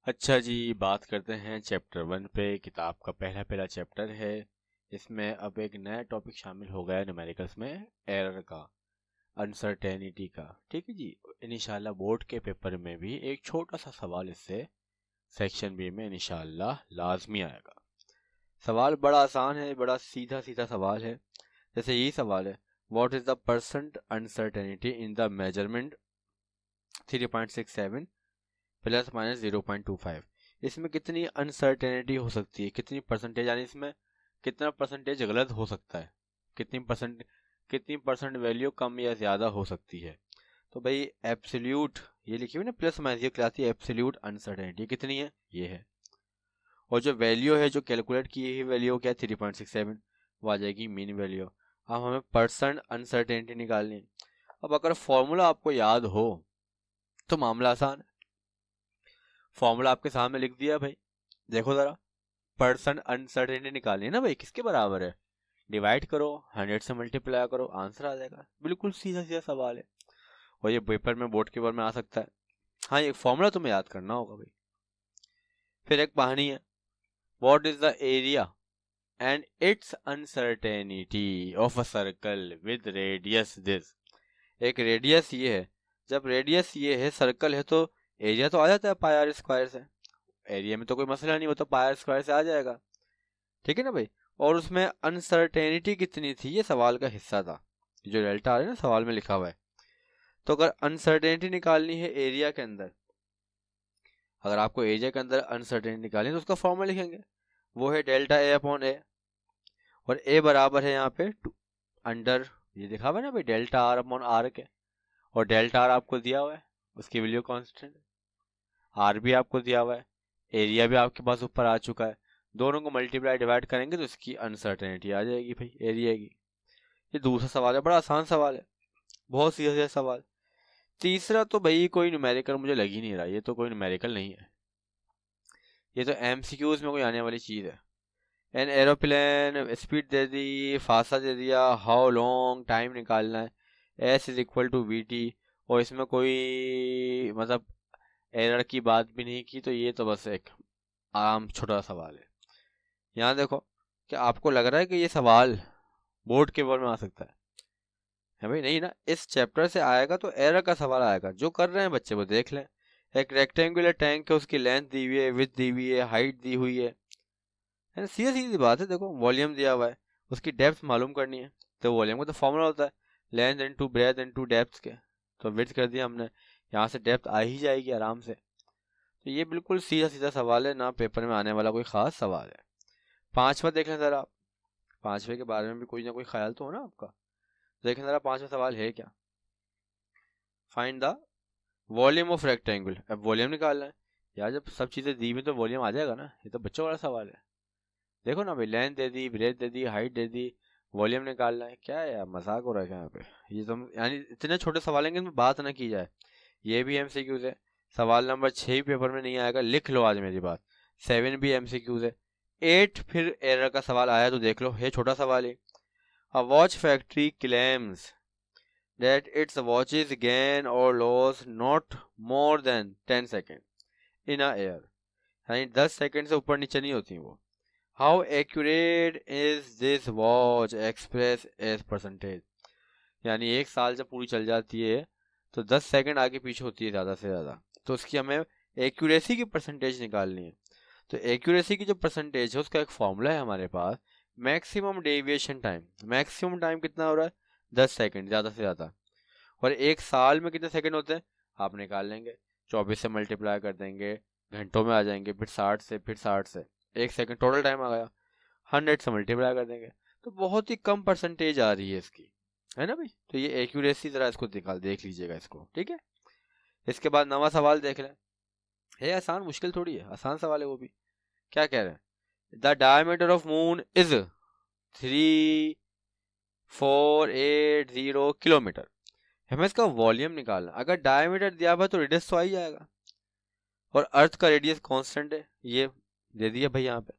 अच्छा जी, बात करते हैं चैप्टर 1 पे। किताब का पहला पहला चैप्टर है। इसमें अब एक नया टॉपिक शामिल हो गया है न्यूमेरिकल्स में, एरर का, अनसर्टेनिटी का। ठीक है जी। इंशाल्लाह बोर्ड के पेपर में भी एक छोटा सा सवाल इससे सेक्शन बी में इंशाल्लाह लाजमी आएगा। सवाल बड़ा आसान है, बड़ा सीधा सीधा सवाल है। जैसे यही सवाल है, what is the percent uncertainty in the measurement 3.67 plus minus 0.25। इसमें कितनी अनसर्टेनिटी हो सकती है, कितनी परसेंटेज, यानी इसमें कितना परसेंटेज गलत हो सकता है, कितनी परसेंट वैल्यू कम या ज़्यादा हो सकती है। तो भाई एब्सोल्यूट, ये लिखी हुई ना प्लस माइनस, ये कहलाती है एब्सोल्यूट अनसर्टेनिटी। कितनी है, ये है। और जो वैल्यू है, जो कैलकुलेट की हुई वैल्यू क्या है, 3.67, वो आ जाएगी मीन वैल्यू। अब हमें परसेंट अनसर्टेनिटी निकालनी है। अब अगर फॉर्मूला आपको याद हो तो मामला आसान है। फॉर्मूला आपके सामने लिख दिया भाई, देखो जरा। परसेंट अनसर्टेनिटी निकालनी है ना भाई, किसके बराबर है, डिवाइड करो, 100 से मल्टीप्लाई करो, आंसर आ जाएगा। बिल्कुल सीधा सीधा सवाल है, और ये पेपर में, बोर्ड के पेपर में आ सकता है। हाँ, ये फॉर्मूला तुम्हें याद करना होगा भाई। फिर एक कहानी है, what is the area and it's uncertainty of a circle with radius this. एक रेडियस ये है, जब रेडियस ये है, सर्कल है, तो एरिया तो आ जाता है पाई आर स्क्वायर से। एरिया में तो कोई मसला नहीं, वो तो पाई आर स्क्वायर से आ जाएगा। ठीक है ना भाई। और उसमें अनसर्टेनिटी कितनी थी, ये सवाल का हिस्सा था। जो डेल्टा आ रहा है ना, सवाल में लिखा हुआ है। तो अगर अनसर्टेनिटी निकालनी है एरिया के अंदर, अगर आपको एरिया के अंदर अनसर्टेनिटी निकालनी है तो उसका फॉर्मूला लिखेंगे, वो है डेल्टा ए अपॉन ए। और ए बराबर है यहाँ पे अंडर, ये लिखा हुआ है ना भाई, डेल्टा आर अपॉन आर के। और डेल्टा आर आपको दिया हुआ है, उसकी वैल्यू कांस्टेंट है। आर भी आपको दिया हुआ है, एरिया भी आपके पास ऊपर आ चुका है। दोनों को मल्टीप्लाई डिवाइड करेंगे तो इसकी अनसर्टेनिटी आ जाएगी भाई, एरिया की। ये दूसरा सवाल है, बड़ा आसान सवाल है, बहुत सीधा सीधा सवाल। तीसरा तो भाई कोई न्यूमेरिकल मुझे लग ही नहीं रहा, ये तो कोई न्यूमेरिकल नहीं है, ये तो एमसीक्यूज में कोई आने वाली चीज़ है। एन एरोप्लेन, स्पीड दे दी, फासा दे दिया, हाउ लॉन्ग टाइम निकालना है, S is equal to V T. और इसमें कोई मतलब एरर की बात भी नहीं की, तो ये तो बस एक आम छोटा सवाल है। यहाँ देखो, क्या आपको लग रहा है कि ये सवाल बोर्ड के ऊपर में आ सकता है भाई? नहीं ना, इस चैप्टर से आएगा तो एरर का सवाल आएगा। जो कर रहे हैं बच्चे वो देख लें। एक रेक्टेंगुलर टैंक है, उसकी लेंथ दी हुई है, विड्थ दी हुई है, हाइट दी हुई है ना, सीधी सीधी बात है। देखो वॉल्यूम दिया हुआ है, उसकी डेप्थ मालूम करनी है, तो वॉल्यूम का तो फॉर्मूला होता है length into breadth into depth के। तो विड्थ कर दिया हमने, यहाँ से डेप्थ आ ही जाएगी आराम से। तो ये बिल्कुल सीधा सीधा सवाल है, ना पेपर में आने वाला कोई खास सवाल है। पांचवा देख लें जरा आप, पांचवे के बारे में भी कोई ना कोई ख्याल तो हो ना आपका। देखें जरा पांचवा सवाल है क्या, find the volume of rectangle. अब वॉल्यूम निकालना है यार, जब सब चीज़ें दी हुई तो वॉल्यूम आ जाएगा ना, ये तो बच्चों वाला सवाल है। देखो ना भाई, लेंथ दे दी, ब्रेथ दे दी, हाइट दे दी, वॉल्यूम निकालना है। क्या है यार, मजाक हो रहा है क्या यहाँ पे? ये तो यानी इतने छोटे सवाल हैं कि इनमें बात ना की जाए। ये भी एमसीक्यूज है। सवाल नंबर 6 भी पेपर में नहीं आएगा, लिख लो आज मेरी बात। 7 भी एमसीक्यूज है। 8 फिर एरर का सवाल आया तो देख लो, ये छोटा सवाल है। A watch factory claims that its watches gain or loss not more than 10 seconds in a air, यानी 10 सेकंड से ऊपर नीचे नहीं होती वो। How accurate is this watch express as percentage, यानी एक साल जब पूरी चल जाती है तो 10 सेकंड आगे पीछे होती है ज़्यादा से ज़्यादा, तो उसकी हमें एक्यूरेसी की परसेंटेज निकालनी है। तो एक्यूरेसी की जो परसेंटेज है उसका एक फॉर्मूला है हमारे पास, maximum deviation time. Maximum time कितना हो रहा है, 10 सेकंड ज़्यादा से ज़्यादा। और एक साल में कितने सेकंड होते हैं आप निकाल लेंगे, 24 से मल्टीप्लाई कर देंगे, घंटों में आ जाएंगे, फिर 60 से, फिर 60 से, एक सेकंड टोटल टाइम आ गया। 100 से मल्टीप्लाई कर देंगे, तो बहुत ही कम परसेंटेज आ रही है इसकी, है ना भाई। तो ये एक्यूरेसी जरा इसको निकाल देख लीजिएगा इसको, ठीक है। इसके बाद नवा सवाल देख लें। है आसान, मुश्किल थोड़ी है, आसान सवाल है वो भी। क्या कह रहे हैं, the diameter of moon is 3480 kilometre. हमें इसका वॉल्यूम निकालना। अगर डायमीटर दिया हुआ है तो रेडियस तो आ ही जाएगा, और अर्थ का रेडियस कांस्टेंट है, ये दे दिया भाई यहाँ पे।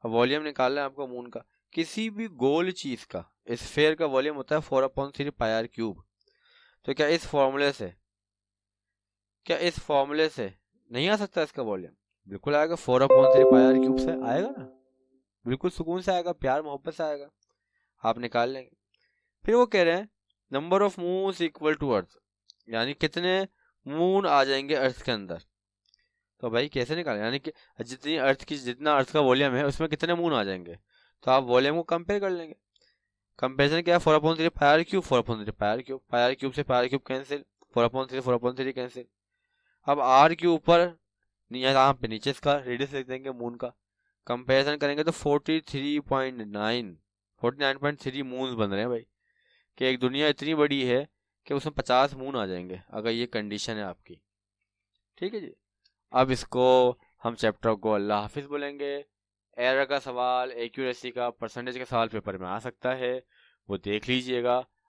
अब वॉल्यूम निकालना है आपको मून का। किसी भी गोल चीज का, स्फेयर का वॉल्यूम होता है 4/3 पाई आर क्यूब। तो क्या इस फॉर्मूले से नहीं आ सकता इसका वॉल्यूम? बिल्कुल आएगा, 4/3 पाई r³ से आएगा ना, बिल्कुल सुकून से आएगा, प्यार मोहब्बत से आएगा, आप निकाल लेंगे। फिर वो कह रहे हैं number of moons equal to earth, यानी कितने मून आ जाएंगे अर्थ के अंदर। तो भाई कैसे निकालें, यानी कि जितना अर्थ का वॉल्यूम है उसमें कितने मून आ जाएंगे, तो आप वॉल्यूम को कंपेयर कर लेंगे। कंपेरिजन क्या है, 4/3 पाई r³ 4/3 पाई r³ पाई r³ से पाई r³ कैंसिल, 4/3 कैंसिल। अब आर के ऊपर यहाँ पे नीचे इसका रेडियस लिख देंगे मून का, कंपेरिजन करेंगे तो 49.3 मून्स बन रहे हैं भाई, कि एक दुनिया इतनी बड़ी है कि उसमें 50 मून आ जाएंगे, अगर ये कंडीशन है आपकी। ठीक है जी। अब इसको हम चैप्टर को अल्लाह हाफिज बोलेंगे। एरर का सवाल, एक्यूरेसी का, परसेंटेज का सवाल पेपर में आ सकता है, वो देख लीजिएगा।